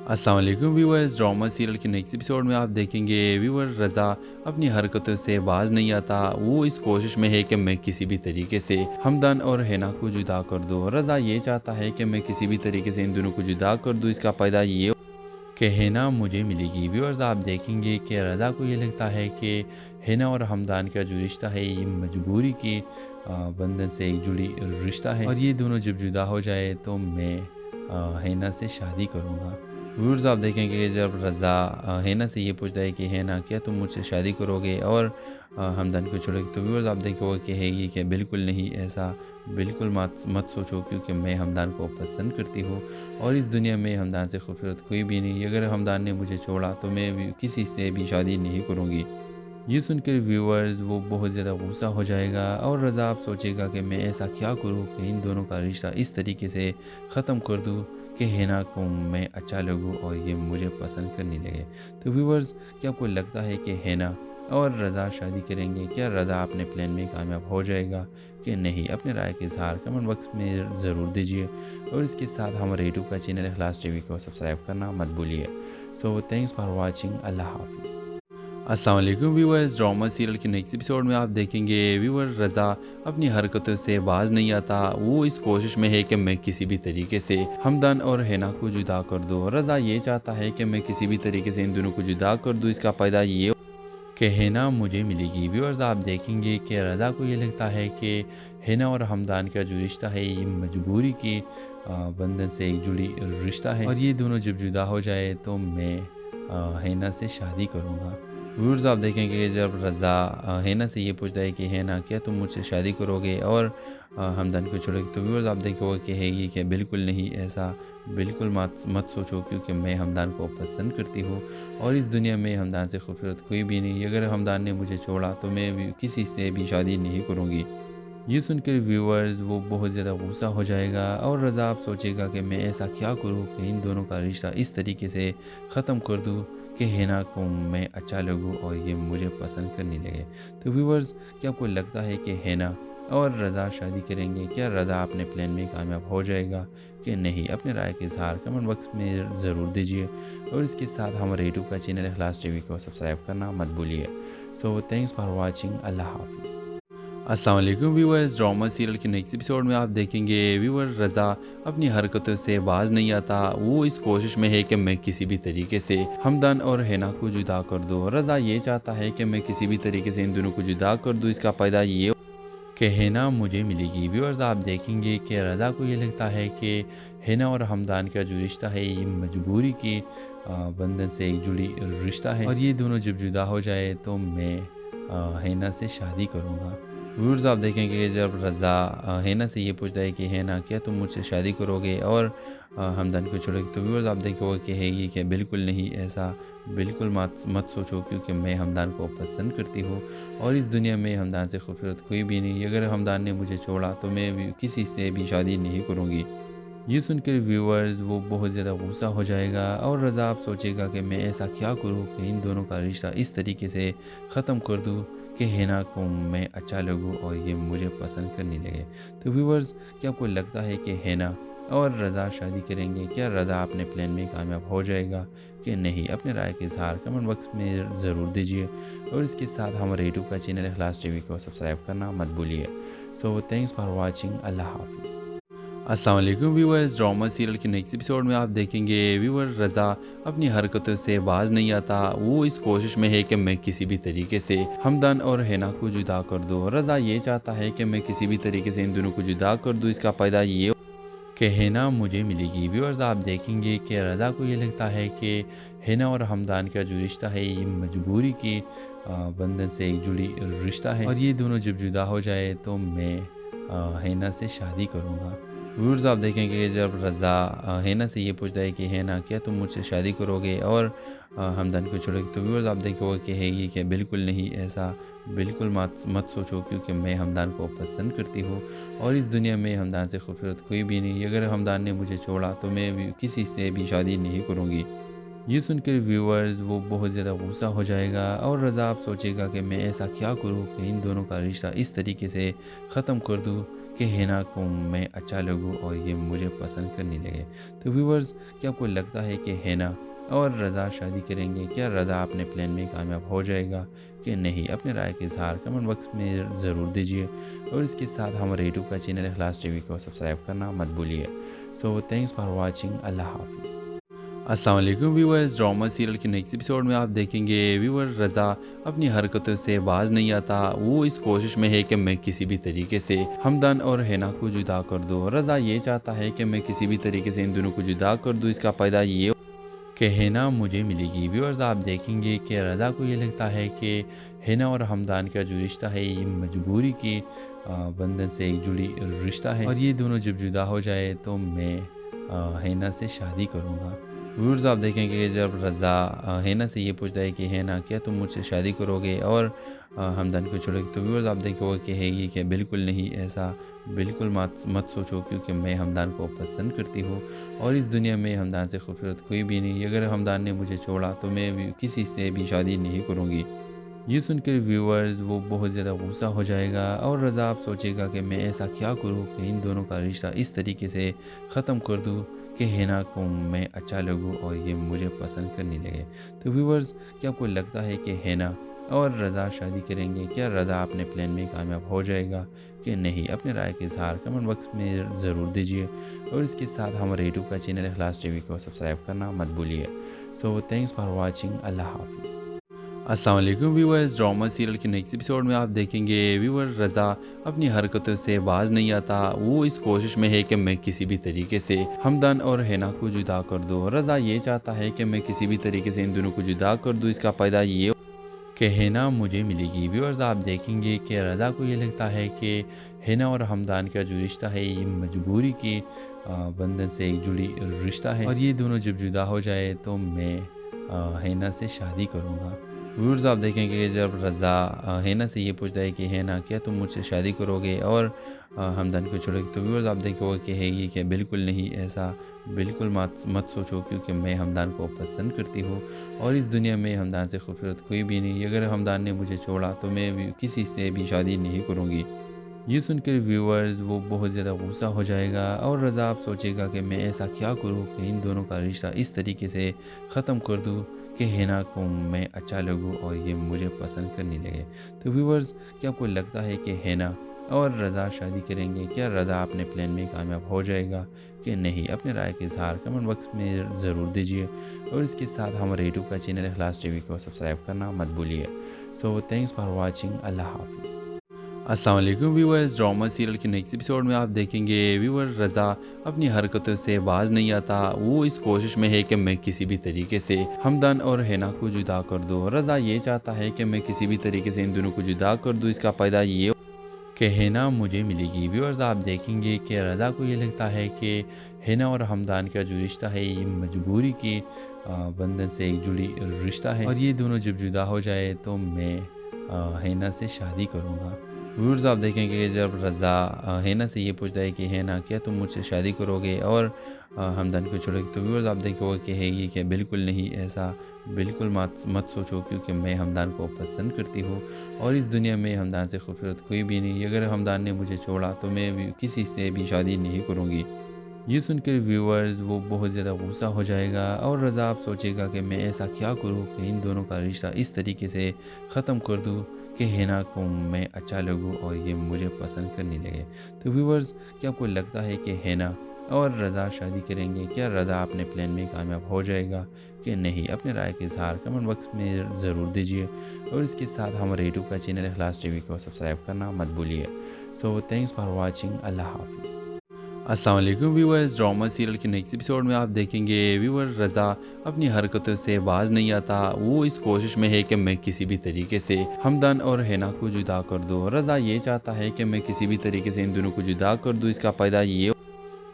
F: अस्सलाम वालेकुम व्यूअर्स, ड्रामा सीरियल के नेक्स्ट एपिसोड में आप देखेंगे व्यूअर रज़ा अपनी हरकतों से बाज नहीं आता। वो इस कोशिश में है कि मैं किसी भी तरीके से हमदान और हैना को जुदा कर दूँ। रज़ा ये चाहता है कि मैं किसी भी तरीके से इन दोनों को जुदा कर दूँ। इसका फ़ायदा ये कि हैना मुझे मिलेगी। व्यूअर्स आप देखेंगे कि रज़ा को ये लगता है कि हैना और हमदान का जो रिश्ता है ये मजबूरी की बंधन से एक जुड़ी रिश्ता है और ये दोनों जब जुदा हो जाए तो मैं हैना से शादी करूँगा। व्यूअर्स आप देखेंगे कि जब रज़ा हैना से ये पूछता है कि हैना क्या तुम मुझसे शादी करोगे और हमदान को छोड़ोगे, तो व्यूअर्स आप देखेंगे कि है ये कि बिल्कुल नहीं, ऐसा बिल्कुल मत सोचो, क्योंकि मैं हमदान को पसंद करती हूँ और इस दुनिया में हमदान से खूबसूरत कोई भी नहीं। अगर हमदान ने मुझे छोड़ा तो मैं भी किसी से भी शादी नहीं करूँगी। ये सुनकर व्यूअर्स वो बहुत ज़्यादा गुस्सा हो जाएगा और रज़ा आप सोचेगा कि मैं ऐसा क्या करूँ कि इन दोनों का रिश्ता इस तरीके से ख़त्म कर दूँ कि हैना को मैं अच्छा लगूँ और ये मुझे पसंद करने लगे। तो व्यूअर्स, क्या आपको लगता है कि हैना और रज़ा शादी करेंगे? क्या रज़ा अपने प्लान में कामयाब हो जाएगा कि नहीं? अपने राय के इज़हार कमेंट बॉक्स में ज़रूर दीजिए और इसके साथ हमारे यूट्यूब का चैनल इखलास टीवी को सब्सक्राइब करना मत भूलिए। So thanks for watching. अल्लाह हाफिज़। अस्सलाम वालेकुम व्यूअर्स, ड्रामा सीरियल के नेक्स्ट एपिसोड में आप देखेंगे व्यूअर रज़ा अपनी हरकतों से बाज नहीं आता। वो इस कोशिश में है कि मैं किसी भी तरीके से हमदान और हैना को जुदा कर दूँ। रज़ा ये चाहता है कि मैं किसी भी तरीके से इन दोनों को जुदा कर दूँ। इसका फ़ायदा ये کہ ہینا مجھے ملے گی۔ ویورز آپ دیکھیں گے کہ رضا کو یہ لگتا ہے کہ ہینا اور ہمدان کا جو رشتہ ہے یہ مجبوری کی بندھن سے ایک جڑی رشتہ ہے، اور یہ دونوں جب جدا ہو جائے تو میں ہینا سے شادی کروں گا۔ ویورز آپ دیکھیں کہ جب رضا ہینا سے یہ پوچھتا ہے کہ ہینا کیا تم مجھ سے شادی کرو گے اور ہمدان کو چھوڑو گے، تو ویورز آپ دیکھو گے کہ ہے یہ کہ بالکل نہیں، ایسا بالکل مت سوچو، کیونکہ میں ہمدان کو پسند کرتی ہوں اور اس دنیا میں ہمدان سے خوبصورت کوئی بھی نہیں۔ اگر ہمدان نے مجھے چھوڑا تو میں بھی کسی سے بھی شادی نہیں کروں گی۔ یہ سن کر ویورز وہ بہت زیادہ غصہ ہو جائے گا اور رضا آپ سوچے گا کہ میں ایسا کیا کروں کہ ان دونوں کا رشتہ اس طریقے سے ختم کر دوں کہ ہینا کو میں اچھا لگوں اور یہ مجھے پسند کرنے لگے۔ تو ویورز کیا آپ کو لگتا ہے کہ ہینا اور رضا شادی کریں گے؟ کیا رضا اپنے پلان میں کامیاب ہو جائے گا کہ نہیں؟ اپنے رائے کا اظہار کمنٹ باکس میں ضرور دیجیے، اور اس کے ساتھ ہمارے یوٹیوب کا چینل اخلاص ٹی وی کو سبسکرائب کرنا مت بھولیے۔ سو تھینکس فار واچنگ، اللہ حافظ۔ السلام علیکم ویورز، ڈرامہ سیریل کے نیکسٹ ایپیسوڈ میں آپ دیکھیں گے ویور رضا اپنی حرکتوں سے باز نہیں آتا، وہ اس کوشش میں ہے کہ میں کسی بھی طریقے سے ہمدان اور ہینا کو جدا کر دوں۔ رضا یہ چاہتا ہے کہ میں کسی بھی طریقے سے ان دونوں کو جدا کر دوں، اس کا فائدہ یہ کہ ہینا مجھے ملے گی۔ ویورز آپ دیکھیں گے کہ رضا کو یہ لگتا ہے کہ ہینا اور ہمدان کا جو رشتہ ہے یہ مجبوری کی بندھن سے ایک جڑی رشتہ ہے، اور یہ دونوں جب جدا ہو جائے تو میں ہینا سے شادی کروں گا۔ ویورز آپ دیکھیں کہ جب رضا ہینا سے یہ پوچھتا ہے کہ ہینا کیا تم مجھ سے شادی کرو گے اور ہمدان کو چھوڑو گے، تو ویورز آپ دیکھو گے کہ ہے یہ کہ بالکل نہیں، ایسا بالکل مت سوچو، کیونکہ میں ہمدان کو پسند کرتی ہوں اور اس دنیا میں ہمدان سے خوبصورت کوئی بھی نہیں۔ اگر ہمدان نے مجھے چھوڑا تو میں بھی کسی سے بھی شادی نہیں کروں گی۔ یہ سن کر ویورز وہ بہت زیادہ غصہ ہو جائے گا اور رضا آپ سوچے گا کہ میں ایسا کیا کروں کہ ان دونوں کا رشتہ اس طریقے سے ختم کر دوں کہ ہینا کو میں اچھا لگوں اور یہ مجھے پسند کرنے لگے۔ تو ویورز کیا آپ کو لگتا ہے کہ ہینا اور رضا شادی کریں گے؟ کیا رضا اپنے پلان میں کامیاب ہو جائے گا کہ نہیں؟ اپنے رائے کا اظہار کمنٹ باکس میں ضرور دیجیے، اور اس کے ساتھ ہمارے یوٹیوب کا چینل اخلاص ٹی وی کو سبسکرائب کرنا مت بھولیے۔ سو تھینکس فار واچنگ، اللہ حافظ۔ السلام علیکم ویورز، ڈرامہ سیریل کے نیکسٹ ایپیسوڈ میں آپ دیکھیں گے ویور رضا اپنی حرکتوں سے باز نہیں آتا، وہ اس کوشش میں ہے کہ میں کسی بھی طریقے سے ہمدان اور ہینا کو جدا کر دوں۔ رضا یہ چاہتا ہے کہ میں کسی بھی طریقے سے ان دونوں کو جدا کر دوں، اس کا فائدہ یہ کہ ہینا مجھے ملے گی۔ ویورز آپ دیکھیں گے کہ رضا کو یہ لگتا ہے کہ ہینا اور ہمدان کا جو رشتہ ہے یہ مجبوری کی بندھن سے ایک جڑی رشتہ ہے، اور یہ دونوں جب جدا ہو جائے تو میں ہینا سے شادی کروں گا۔ ویورز آپ دیکھیں کہ جب رضا ہینا سے یہ پوچھتا ہے کہ ہینا کیا تم مجھ سے شادی کرو گے اور ہمدان کو چھوڑو گے، تو ویورز آپ دیکھو گے کہ ہے یہ کہ بالکل نہیں، ایسا بالکل مت سوچو، کیونکہ میں ہمدان کو پسند کرتی ہوں اور اس دنیا میں ہمدان سے خوبصورت کوئی بھی نہیں۔ اگر ہمدان نے مجھے چھوڑا تو میں بھی کسی سے بھی شادی نہیں کروں گی۔ یہ سن کر ویورز وہ بہت زیادہ غصہ ہو جائے گا اور رضا آپ سوچے گا کہ میں ایسا کیا کروں کہ ان دونوں کا رشتہ اس طریقے سے ختم کر دوں کہ ہینا کو میں اچھا لگوں اور یہ مجھے پسند کرنے لگے۔ تو ویورز کیا آپ کو لگتا ہے کہ ہینا اور رضا شادی کریں گے؟ کیا رضا اپنے پلان میں کامیاب ہو جائے گا کہ نہیں؟ اپنے رائے کا اظہار کمنٹ باکس میں ضرور دیجیے، اور اس کے ساتھ ہمارے یوٹیوب کا چینل اخلاص ٹی وی کو سبسکرائب کرنا مت بھولیے۔ سو تھینکس فار واچنگ، اللہ حافظ۔ السلام علیکم ویورز، ڈرامہ سیریل کے نیکسٹ ایپیسوڈ میں آپ دیکھیں گے ویور رضا اپنی حرکتوں سے باز نہیں آتا، وہ اس کوشش میں ہے کہ میں کسی بھی طریقے سے ہمدان اور ہینا کو جدا کر دوں۔ رضا یہ چاہتا ہے کہ میں کسی بھی طریقے سے ان دونوں کو جدا کر دوں، اس کا فائدہ یہ کہ ہینا مجھے ملے گی۔ ویورز آپ دیکھیں گے کہ رضا کو یہ لگتا ہے کہ ہینا اور ہمدان کا جو رشتہ ہے یہ مجبوری کی بندھن سے ایک جڑی رشتہ ہے، اور یہ دونوں جب جدا ہو جائے تو میں ہینا سے شادی کروں گا۔ ویورز آپ دیکھیں کہ جب رضا ہینا سے یہ پوچھتا ہے کہ ہینا کیا تم مجھ سے شادی کرو گے اور ہمدان کو چھوڑو گے، تو ویورز آپ دیکھو گے کہ ہے یہ کہ بالکل نہیں، ایسا بالکل مت سوچو، کیونکہ میں ہمدان کو پسند کرتی ہوں اور اس دنیا میں ہمدان سے خوبصورت کوئی بھی نہیں۔ اگر ہمدان نے مجھے چھوڑا تو میں بھی کسی سے بھی شادی نہیں کروں گی۔ یہ سن کر ویورز وہ بہت زیادہ غصہ ہو جائے گا اور رضا آپ سوچے گا کہ میں ایسا کیا کروں کہ ان دونوں کا رشتہ اس طریقے سے ختم کر دوں کہ ہینا کو میں اچھا لگوں اور یہ مجھے پسند کرنے لگے۔ تو ویورز کیا آپ کو لگتا ہے کہ ہینا اور رضا شادی کریں گے؟ کیا رضا اپنے پلان میں کامیاب ہو جائے گا کہ نہیں؟ اپنے رائے کا اظہار کمنٹ باکس میں ضرور دیجیے، اور اس کے ساتھ ہمارے یوٹیوب کا چینل اخلاص ٹی وی کو سبسکرائب کرنا مت بھولیے۔ سو تھینکس فار واچنگ، اللہ حافظ۔ अस्सलाम वालेकुम व्यूअर्स, ड्रामा सीरियल के नेक्स्ट एपिसोड में आप देखेंगे व्यूअर रज़ा अपनी हरकतों से बाज नहीं आता। वो इस कोशिश में है कि मैं किसी भी तरीके से हमदन और हिना को जुदा कर दूँ। रज़ा ये चाहता है कि मैं किसी भी तरीके से इन दोनों को जुदा कर दूँ। इसका फ़ायदा ये कि हिना मुझे मिलेगी। व्यूअर्स आप देखेंगे कि रज़ा को ये लगता है कि हिना और हमदान का जो रिश्ता है ये मजबूरी की बंधन से एक जुड़ी रिश्ता है, और ये दोनों जब जुदा हो जाए तो मैं हिना से शादी करूँगा। व्यूअर्स आप देखेंगे कि जब रज़ा हिना से ये पूछता है कि हिना क्या तुम मुझसे शादी करोगे और हमदन को छोड़ोगे, तो व्यूअर्स आप देखेंगे कि है ये कि बिल्कुल नहीं, ऐसा बिल्कुल मत सोचो, क्योंकि मैं हमदान को पसंद करती हूँ और इस दुनिया में हमदान से खूबसूरत कोई भी नहीं। अगर हमदान ने मुझे छोड़ा तो मैं भी किसी से भी शादी नहीं करूँगी। ये सुनकर व्यूअर्स वो बहुत ज़्यादा गुस्सा हो जाएगा और रज़ा आप सोचेगा कि मैं ऐसा क्या करूँ कि इन दोनों का रिश्ता इस तरीके से ख़त्म कर दूँ कि हिना को मैं अच्छा लगूँ और ये मुझे पसंद करने लगे। तो व्यूअर्स क्या आपको लगता है कि हिना और रज़ा शादी करेंगे? क्या रज़ा अपने प्लान में कामयाब हो जाएगा कि नहीं? अपने राय के इज़हार कमेंट बॉक्स में ज़रूर दीजिए और इसके साथ हमारे यूट्यूब का चैनल इखलास टीवी को सब्सक्राइब करना मत भूलिए। So thanks for watching. अल्लाह हाफिज़। अस्सलाम वालेकुम व्यूअर्स, ड्रामा सीरियल के नेक्स्ट एपिसोड में आप देखेंगे व्यूअर रज़ा अपनी हरकतों से बाज नहीं आता। वो इस कोशिश में है कि मैं किसी भी तरीके से हमदन और हिना को जुदा कर दूँ। रज़ा ये चाहता है कि मैं किसी भी तरीके से इन दोनों को जुदा कर दूँ। इसका फ़ायदा ये कि हिना मुझे मिलेगी। व्यूअर्स आप देखेंगे कि रज़ा को ये लगता है कि हिना और हमदान का जो रिश्ता है ये मजबूरी की बंधन से एक जुड़ी रिश्ता है, और ये दोनों जब जुदा हो जाए तो मैं हिना से शादी करूँगा। व्यूअर्स आप देखेंगे कि जब रज़ा हिना से ये पूछता है कि हिना क्या तुम मुझसे शादी करोगे और हमदन को छोड़ोगे, तो व्यूअर्स आप देखेंगे कि है ये कि बिल्कुल नहीं, ऐसा बिल्कुल मत सोचो, क्योंकि मैं हमदान को पसंद करती हूँ और इस दुनिया में हमदान से खूबसूरत कोई भी नहीं। अगर हमदान ने मुझे छोड़ा तो मैं भी किसी से भी शादी नहीं करूँगी। ये सुनकर व्यूअर्स वो बहुत ज़्यादा गुस्सा हो जाएगा और रज़ा आप सोचेगा कि मैं ऐसा क्या करूँ कि इन दोनों का रिश्ता इस तरीके से ख़त्म कर दूँ कि हिना को मैं अच्छा लगूँ और ये मुझे पसंद करने लगे। तो व्यूअर्स क्या आपको लगता है कि हिना और रज़ा शादी करेंगे? क्या रज़ा अपने प्लान में कामयाब हो जाएगा कि नहीं? अपने राय के इज़हार कमेंट बॉक्स में ज़रूर दीजिए और इसके साथ हमारे यूट्यूब का चैनल इखलास टीवी को सब्सक्राइब करना मत भूलिए। So thanks for watching. अल्लाह हाफिज़। अस्सलाम वालेकुम व्यूअर्स, ड्रामा सीरियल के नेक्स्ट एपिसोड में आप देखेंगे व्यूअर रज़ा अपनी हरकतों से बाज नहीं आता। वो इस कोशिश में है कि मैं किसी भी तरीके से हमदन और हिना को जुदा कर दूँ। रज़ा ये चाहता है कि मैं किसी भी तरीके से इन दोनों को जुदा कर दूँ। इसका फ़ायदा ये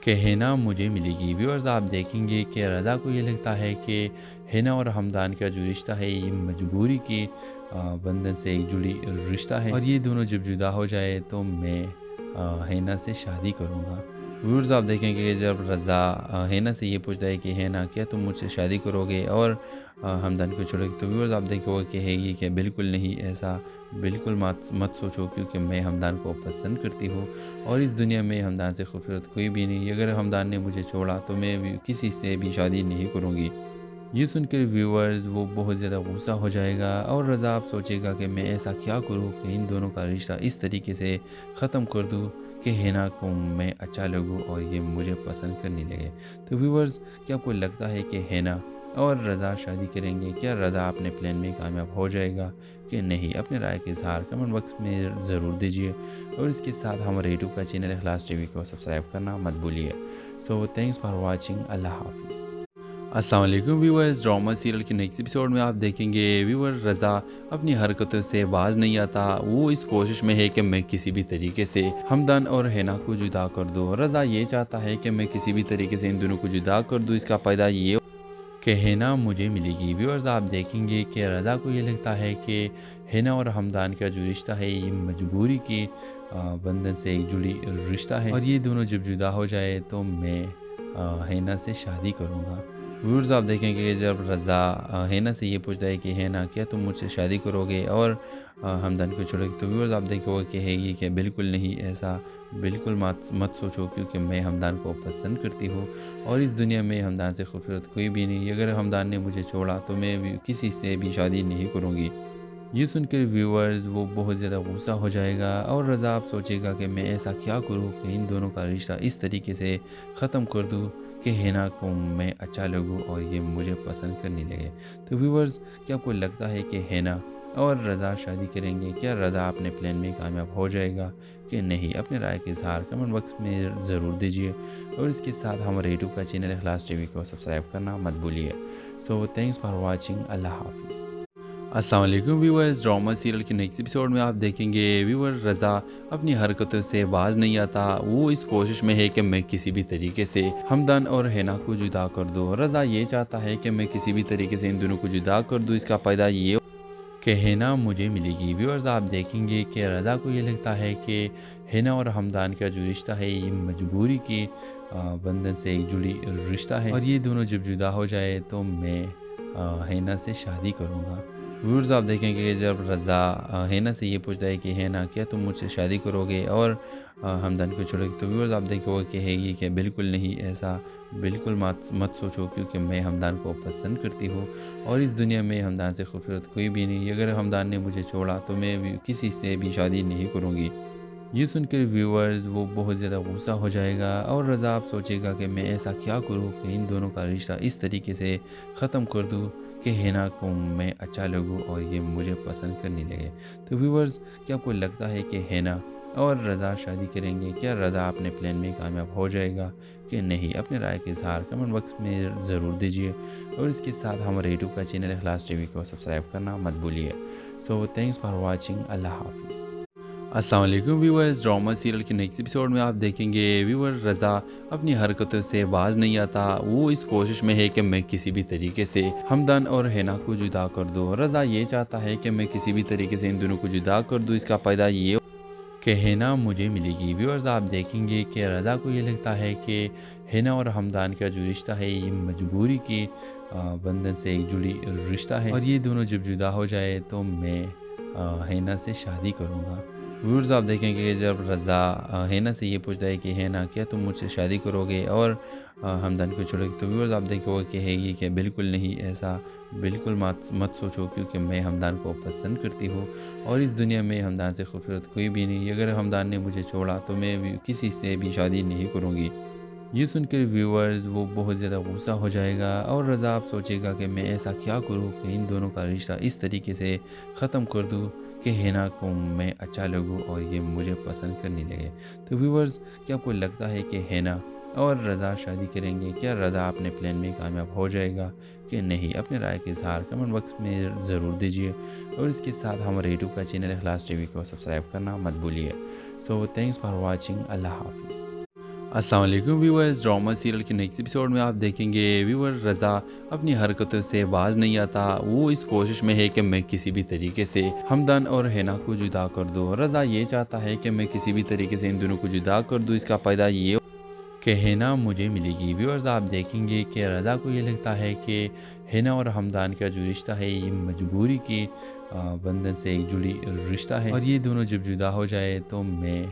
F: कि हिना मुझे मिलेगी। व्यूअर्स आप देखेंगे कि रज़ा को ये लगता है कि हिना और हमदान का जो रिश्ता है ये मजबूरी की बंधन से एक जुड़ी रिश्ता है, और ये दोनों जब जुदा हो जाए तो मैं हिना से शादी करूँगा। व्यूअर्स आप देखेंगे कि जब रज़ा हिना से ये पूछता है कि हिना क्या तुम मुझसे शादी करोगे और हमदन को छोड़ोगे, तो व्यूअर्स आप देखेंगे कि है ये कि बिल्कुल नहीं, ऐसा बिल्कुल मत सोचो, क्योंकि मैं हमदान को पसंद करती हूँ और इस दुनिया में हमदान से खूबसूरत कोई भी नहीं। अगर हमदान ने मुझे छोड़ा तो मैं भी किसी से भी शादी नहीं करूँगी। ये सुनकर व्यूअर्स वो बहुत ज़्यादा गुस्सा हो जाएगा और रज़ा आप सोचेगा कि मैं ऐसा क्या करूँ कि इन दोनों का रिश्ता इस तरीके से ख़त्म कर दूँ कि हिना को मैं अच्छा लगूँ और ये मुझे पसंद करने लगे। तो व्यूअर्स क्या आपको लगता है कि हिना और रज़ा शादी करेंगे? क्या रज़ा अपने प्लान में कामयाब हो जाएगा कि नहीं? अपने राय के इज़हार कमेंट बॉक्स में ज़रूर दीजिए और इसके साथ हमारे यूट्यूब का चैनल इखलास टीवी को सब्सक्राइब करना मत भूलिए। So thanks for watching. अल्लाह हाफिज़। अस्सलाम वालेकुम व्यूअर्स, ड्रामा सीरियल के नेक्स्ट एपिसोड में आप देखेंगे व्यूअर रज़ा अपनी हरकतों से बाज नहीं आता। वो इस कोशिश में है कि मैं किसी भी तरीके से हमदन और हिना को जुदा कर दूँ। रज़ा ये चाहता है कि मैं किसी भी तरीके से इन दोनों को जुदा कर दूँ। इसका फ़ायदा ये कि हिना मुझे मिलेगी। व्यूअर्स आप देखेंगे कि रज़ा को ये लगता है कि हिना और हमदान का जो रिश्ता है ये मजबूरी की बंधन से एक जुड़ी रिश्ता है, और ये दोनों जब जुदा हो जाए तो मैं हिना से शादी करूँगा। व्यूअर्स आप देखेंगे कि जब रज़ा हिना से ये पूछता है कि हिना क्या तुम मुझसे शादी करोगे और हमदन को छोड़ोगे, तो व्यूअर्स आप देखेंगे कि है ये कि बिल्कुल नहीं, ऐसा बिल्कुल मत सोचो, क्योंकि मैं हमदान को पसंद करती हूँ और इस दुनिया में हमदान से खूबसूरत कोई भी नहीं। अगर हमदान ने मुझे छोड़ा तो मैं भी किसी से भी शादी नहीं करूँगी। ये सुनकर व्यूअर्स वो बहुत ज़्यादा गुस्सा हो जाएगा और रज़ा आप सोचेगा कि मैं ऐसा क्या करूँ कि इन दोनों का रिश्ता इस तरीके से ख़त्म कर दूँ کہ ہینا کو میں اچھا لگوں اور یہ مجھے پسند کرنے لگے۔ تو ویورز، کیا آپ کو لگتا ہے کہ ہینا اور رضا شادی کریں گے؟ کیا رضا اپنے پلان میں کامیاب ہو جائے گا کہ نہیں؟ اپنے رائے کا اظہار کمنٹ باکس میں ضرور دیجیے، اور اس کے ساتھ ہمارے یوٹیوب کا چینل اخلاص ٹی وی کو سبسکرائب کرنا مت بھولیے۔ سو تھینکس فار واچنگ، اللہ حافظ۔ السلام علیکم ویورز، ڈرامہ سیریل کے نیکسٹ ایپیسوڈ میں آپ دیکھیں گے ویور رضا اپنی حرکتوں سے باز نہیں آتا۔ وہ اس کوشش میں ہے کہ میں کسی بھی طریقے سے ہمدان اور ہینا کو جدا کر دوں۔ رضا یہ چاہتا ہے کہ میں کسی بھی طریقے سے ان دونوں کو جدا کر دوں، اس کا فائدہ یہ کہ ہینا مجھے ملے گی۔ ویورز، آپ دیکھیں گے کہ رضا کو یہ لگتا ہے کہ ہینا اور ہمدان کا جو رشتہ ہے یہ مجبوری کی بندھن سے ایک جڑی رشتہ ہے، اور یہ دونوں جب جدا ہو جائے تو میں ہینا سے شادی کروں گا۔ ویورز، آپ دیکھیں گے جب رضا ہینا سے یہ پوچھتا ہے کہ ہینا کیا تم مجھ سے شادی کرو گے اور ہمدان کو چھوڑو گے، تو ویورز آپ دیکھو گے کہ ہے یہ کہ بالکل نہیں، ایسا بالکل مت سوچو، کیونکہ میں ہمدان کو پسند کرتی ہوں اور اس دنیا میں ہمدان سے خوبصورت کوئی بھی نہیں۔ اگر ہمدان نے مجھے چھوڑا تو میں بھی کسی سے بھی شادی نہیں کروں گی۔ یہ سن کر ویورز وہ بہت زیادہ غصہ ہو جائے گا، اور رضا آپ سوچے گا کہ میں ایسا کیا کروں کہ ان دونوں کا رشتہ اس طریقے سے ختم کر دوں کہ ہینا کو میں اچھا لگوں اور یہ مجھے پسند کرنے لگے۔ تو ویورز، کیا آپ کو لگتا ہے کہ ہینا اور رضا شادی کریں گے؟ کیا رضا اپنے پلان میں کامیاب ہو جائے گا کہ نہیں؟ اپنے رائے کا اظہار کمنٹ باکس میں ضرور دیجیے، اور اس کے ساتھ ہمارے یوٹیوب کا چینل اخلاص ٹی وی کو سبسکرائب کرنا مت بھولیے۔ سو تھینکس فار واچنگ، اللہ حافظ۔ السلام علیکم ویورز، ڈرامہ سیریل کے نیکسٹ ایپیسوڈ میں آپ دیکھیں گے ویور رضا اپنی حرکتوں سے باز نہیں آتا۔ وہ اس کوشش میں ہے کہ میں کسی بھی طریقے سے ہمدان اور ہینا کو جدا کر دوں۔ رضا یہ چاہتا ہے کہ میں کسی بھی طریقے سے ان دونوں کو جدا کر دوں، اس کا فائدہ یہ کہ ہینا مجھے ملے گی۔ ویورز، آپ دیکھیں گے کہ رضا کو یہ لگتا ہے کہ ہینا اور ہمدان کا جو رشتہ ہے یہ مجبوری کی بندھن سے ایک جڑی رشتہ ہے، اور یہ دونوں جب جدا ہو جائے تو میں ہینا سے شادی کروں گا۔ ویورز، آپ دیکھیں گے جب رضا ہینا سے یہ پوچھتا ہے کہ ہینا کیا تم مجھ سے شادی کرو گے اور ہمدان کو چھوڑو گے، تو ویورز آپ دیکھو گے کہ ہے یہ کہ بالکل نہیں، ایسا بالکل مت سوچو، کیونکہ میں ہمدان کو پسند کرتی ہوں اور اس دنیا میں ہمدان سے خوبصورت کوئی بھی نہیں۔ اگر ہمدان نے مجھے چھوڑا تو میں بھی کسی سے بھی شادی نہیں کروں گی۔ یہ سن کر ویورز وہ بہت زیادہ غصہ ہو جائے گا، اور رضا آپ سوچے گا کہ میں ایسا کیا کروں کہ ان دونوں کا رشتہ اس طریقے سے ختم کر دوں کہ ہینا کو میں اچھا لگوں اور یہ مجھے پسند کرنے لگے۔ تو ویورز، کیا آپ کو لگتا ہے کہ ہینا اور رضا شادی کریں گے؟ کیا رضا اپنے پلان میں کامیاب ہو جائے گا کہ نہیں؟ اپنے رائے کا اظہار کمنٹ باکس میں ضرور دیجیے، اور اس کے ساتھ ہمارے یوٹیوب کا چینل اخلاص ٹی وی کو سبسکرائب کرنا مت بھولیے۔ سو تھینکس فار واچنگ، اللہ حافظ۔ السلام علیکم ویورز، ڈرامہ سیریل کے نیکسٹ ایپیسوڈ میں آپ دیکھیں گے ویور رضا اپنی حرکتوں سے باز نہیں آتا۔ وہ اس کوشش میں ہے کہ میں کسی بھی طریقے سے ہمدان اور ہینا کو جدا کر دوں۔ رضا یہ چاہتا ہے کہ میں کسی بھی طریقے سے ان دونوں کو جدا کر دوں، اس کا فائدہ یہ کہ ہینا مجھے ملے گی۔ ویورز، آپ دیکھیں گے کہ رضا کو یہ لگتا ہے کہ ہینا اور ہمدان کا جو رشتہ ہے یہ مجبوری کی بندھن سے ایک جڑی رشتہ ہے، اور یہ دونوں جب جدا ہو جائے تو میں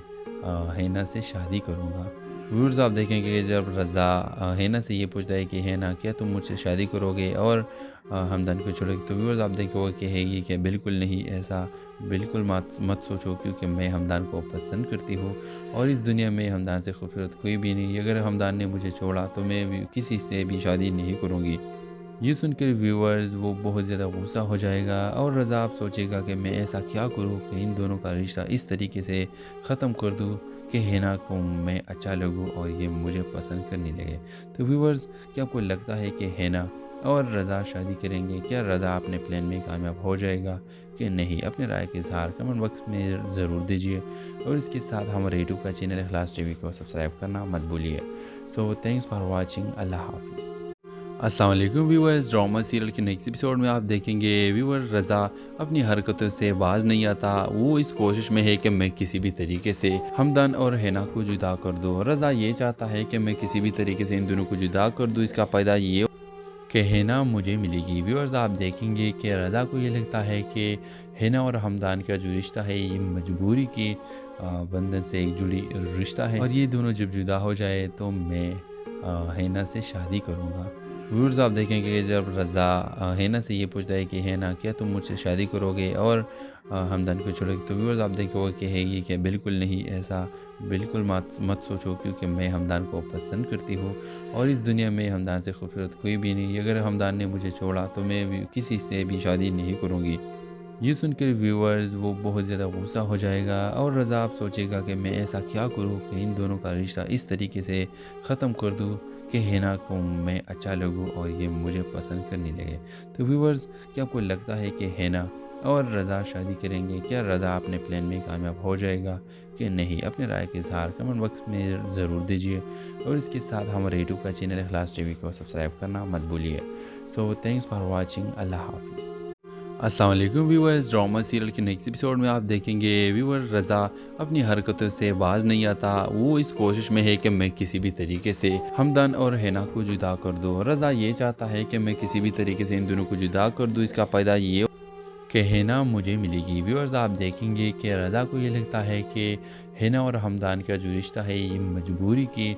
F: ہینا سے شادی کروں گا۔ ویورز، آپ دیکھیں گے جب رضا ہینا سے یہ پوچھتا ہے کہ ہینا کیا تم مجھ سے شادی کرو گے اور ہمدان کو چھوڑو گے، تو ویورز آپ دیکھو گے کہ ہے یہ کہ بالکل نہیں، ایسا بالکل مت سوچو، کیونکہ میں ہمدان کو پسند کرتی ہوں اور اس دنیا میں ہمدان سے خوبصورت کوئی بھی نہیں۔ اگر ہمدان نے مجھے چھوڑا تو میں بھی کسی سے بھی شادی نہیں کروں گی۔ یہ سن کر ویورز وہ بہت زیادہ غصہ ہو جائے گا، اور رضا آپ سوچے گا کہ میں ایسا کیا کروں کہ ان دونوں کا رشتہ اس طریقے سے ختم کر دوں کہ ہینا کو میں اچھا لگوں اور یہ مجھے پسند کرنے لگے۔ تو ویورز، کیا آپ کو لگتا ہے کہ ہینا اور رضا شادی کریں گے؟ کیا رضا اپنے پلان میں کامیاب ہو جائے گا کہ نہیں؟ اپنے رائے کا اظہار کمنٹ باکس میں ضرور دیجیے، اور اس کے ساتھ ہمارے یوٹیوب کا چینل اخلاص ٹی وی کو سبسکرائب کرنا مت بھولیے۔ سو تھینکس فار واچنگ، اللہ حافظ۔ السلام علیکم ویورز، ڈرامہ سیریل کے نیکسٹ ایپیسوڈ میں آپ دیکھیں گے ویور رضا اپنی حرکتوں سے باز نہیں آتا۔ وہ اس کوشش میں ہے کہ میں کسی بھی طریقے سے ہمدان اور ہینا کو جدا کر دوں۔ رضا یہ چاہتا ہے کہ میں کسی بھی طریقے سے ان دونوں کو جدا کر دوں، اس کا فائدہ یہ کہ ہینا مجھے ملے گی۔ ویورز، آپ دیکھیں گے کہ رضا کو یہ لگتا ہے کہ ہینا اور ہمدان کا جو رشتہ ہے یہ مجبوری کی بندھن سے ایک جڑی رشتہ ہے، اور یہ دونوں جب جدا ہو جائے تو میں ہینا سے شادی کروں گا۔ व्यूअर्स आप देखेंगे कि जब रज़ा हैना से ये पूछता है कि हैना क्या तुम मुझसे शादी करोगे और हमदन को छोड़ोगे, तो व्यूअर्स आप देखोगे कि है ये कि बिल्कुल नहीं, ऐसा बिल्कुल मत सोचो, क्योंकि मैं हमदान को पसंद करती हूँ और इस दुनिया में हमदान से खूबसूरत कोई भी नहीं। अगर हमदान ने मुझे छोड़ा तो मैं भी किसी से भी शादी नहीं करूँगी। ये सुनकर व्यूअर्स वो बहुत ज़्यादा गुस्सा हो जाएगा और रज़ा आप सोचेगा कि मैं ऐसा क्या करूँ कि इन दोनों का रिश्ता इस तरीके से ख़त्म कर दूँ कि हैना को मैं अच्छा लगूँ और ये मुझे पसंद करने लगे। तो व्यूअर्स, क्या आपको लगता है कि हैना और रज़ा शादी करेंगे? क्या रज़ा अपने प्लान में कामयाब हो जाएगा कि नहीं? अपने राय के इज़हार कमेंट बॉक्स में ज़रूर दीजिए और इसके साथ हमारे यूट्यूब का चैनल इखलास टीवी को सब्सक्राइब करना मत भूलिए। So thanks for watching. अल्लाह हाफिज़। अस्सलाम वालेकुम व्यूअर्स, ड्रामा सीरियल के नेक्स्ट एपिसोड में आप देखेंगे व्यूअर रज़ा अपनी हरकतों से बाज नहीं आता। वो इस कोशिश में है कि मैं किसी भी तरीके से हमदन और हैना को जुदा कर दूँ। रज़ा ये चाहता है कि मैं किसी भी तरीके से इन दोनों को जुदा कर दूँ। इसका फ़ायदा ये कि हैना मुझे मिलेगी। व्यूअर्स आप देखेंगे कि रज़ा को ये लगता है कि हैना और हमदान का जो रिश्ता है ये मजबूरी के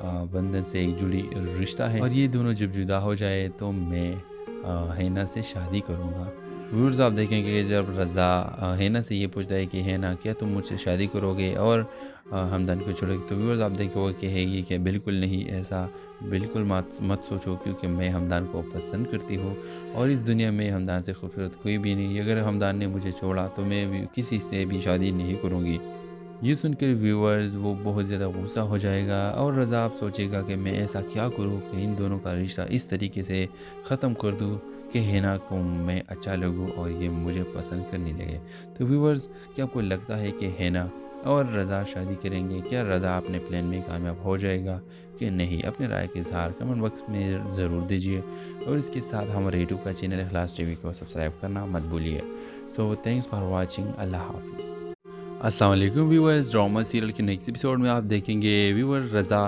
F: बंधन से एक जुड़ी रिश्ता है और ये दोनों जब जुदा हो जाए तो मैं हैना से शादी करूँगा। व्यूअर्स आप देखेंगे कि जब रज़ा हैना से ये पूछता है कि हैना क्या तुम मुझसे शादी करोगे और हमदन को छोड़ोगे, तो व्यूअर्स आप देखोगे कि है ये कि बिल्कुल नहीं, ऐसा बिल्कुल मत सोचो, क्योंकि मैं हमदान को पसंद करती हूँ और इस दुनिया में हमदान से खूबसूरत कोई भी नहीं। अगर हमदान ने मुझे छोड़ा तो मैं भी किसी से भी शादी नहीं करूँगी। ये सुनकर व्यूअर्स वो बहुत ज़्यादा गुस्सा हो जाएगा और रज़ा आप सोचेगा कि मैं ऐसा क्या करूँ कि इन दोनों का रिश्ता इस तरीके से ख़त्म कर दूँ कि हैना को मैं अच्छा लगूँ और ये मुझे पसंद करने लगे। तो व्यूअर्स, क्या आपको लगता है कि हैना और रज़ा शादी करेंगे? क्या रज़ा अपने प्लान में कामयाब हो जाएगा कि नहीं? अपने राय के इज़हार कमेंट बॉक्स में ज़रूर दीजिए और इसके साथ हमारे यूट्यूब का चैनल इखलास टीवी को सब्सक्राइब करना मत भूलिए। So thanks for watching. अल्लाह हाफिज़। अस्सलाम वालेकुम व्यूअर्स, ड्रामा सीरियल के नेक्स्ट एपिसोड में आप देखेंगे व्यूअर रज़ा